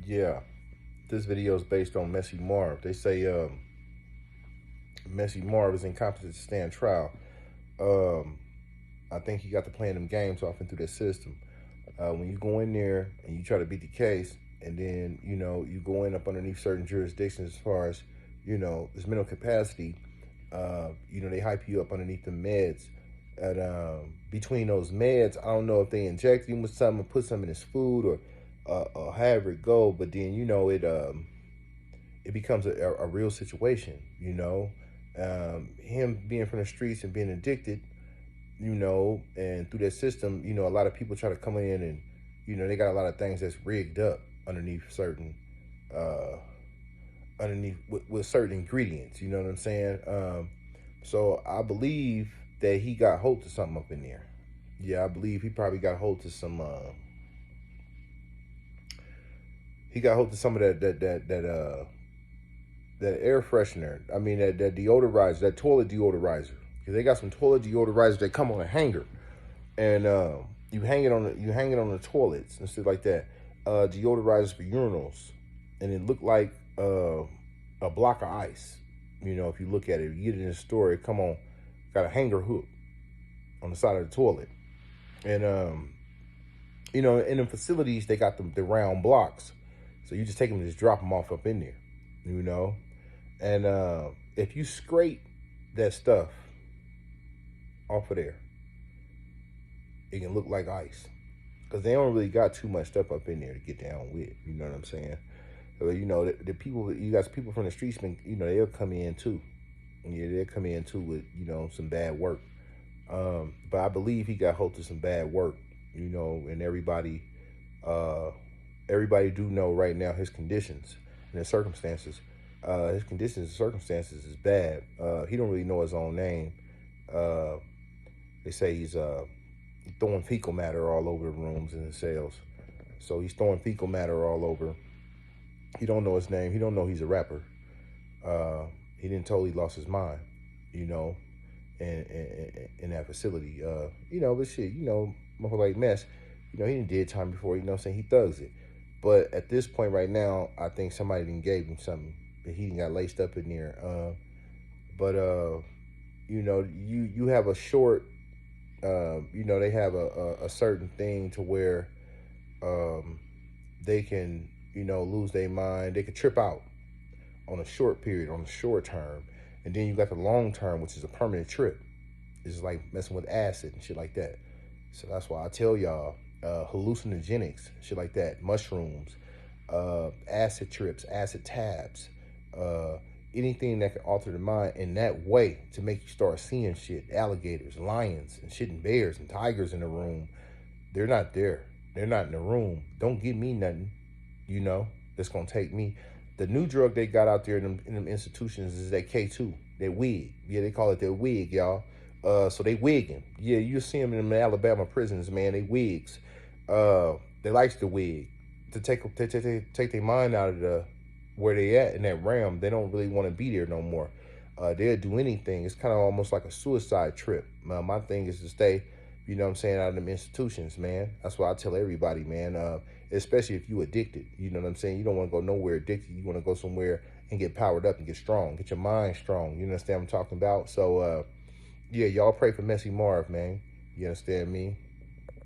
Yeah, this video is based on Messymarv. They say Messymarv is incompetent to stand trial. Um, I think he got to playing them games off and through the system. When you go in there and you try to beat the case, and then you go in up underneath certain jurisdictions as far as this mental capacity. They hype you up underneath the meds. And between those meds, I don't know if they inject him with something, put something in his food, or however it go. But then it becomes a real situation. Him being from the streets and being addicted, and through that system, a lot of people try to come in and, they got a lot of things that's rigged up underneath uh, with certain ingredients. You know what I'm saying? So I believe that he got hold to something up in there. Yeah, I believe he probably got hold to some. He got hold to some of that air freshener. I mean that deodorizer, that toilet deodorizer. Because they got some toilet deodorizers that come on a hanger, and you hang it on the toilets and stuff like that. Deodorizers for urinals, and it looked like a block of ice. If you look at it, you get it in the store. It come on, got a hanger hook on the side of the toilet, and in the facilities they got the round blocks, so you just take them and just drop them off up in there, and if you scrape that stuff off of there, it can look like ice, because they don't really got too much stuff up in there to get down with. You know what I'm saying? So, the people, you got people from the streets, they'll come in too. Yeah, they'll come in too with, some bad work. But I believe he got hold of some bad work, and everybody do know right now his conditions and his circumstances. His conditions and circumstances is bad. He don't really know his own name. They say he's throwing fecal matter all over the rooms in the cells. So he's throwing fecal matter all over. He don't know his name. He don't know he's a rapper. He didn't totally lost his mind, in that facility. But shit, motherfucker like Mess, he did time before, what I'm saying? He thugs it. But at this point right now, I think somebody done gave him something that he got laced up in there. But you have a short, they have a certain thing to where they can, lose their mind. They could trip out on a short period, on the short term. And then you got the long term, which is a permanent trip. It's like messing with acid and shit like that. So that's why I tell y'all, hallucinogenics, shit like that, mushrooms, acid trips, acid tabs, anything that can alter the mind in that way to make you start seeing shit, alligators, lions, and shit, and bears and tigers in the room. They're not there. They're not in the room. Don't give me nothing, that's gonna take me. The new drug they got out there in them institutions is that K2, that wig. Yeah, they call it that wig, y'all. So they wigging. Yeah, you see them in the Alabama prisons, man. They wigs. They likes the wig to take their mind out of where they at in that realm. They don't really want to be there no more. They'll do anything. It's kind of almost like a suicide trip. My thing is to stay, out of them institutions, man. That's why I tell everybody, man. Especially if you addicted, you know what I'm saying? You don't want to go nowhere addicted. You want to go somewhere and get powered up and get strong, get your mind strong. You understand what I'm talking about? So, yeah, y'all pray for Messymarv, man. You understand me?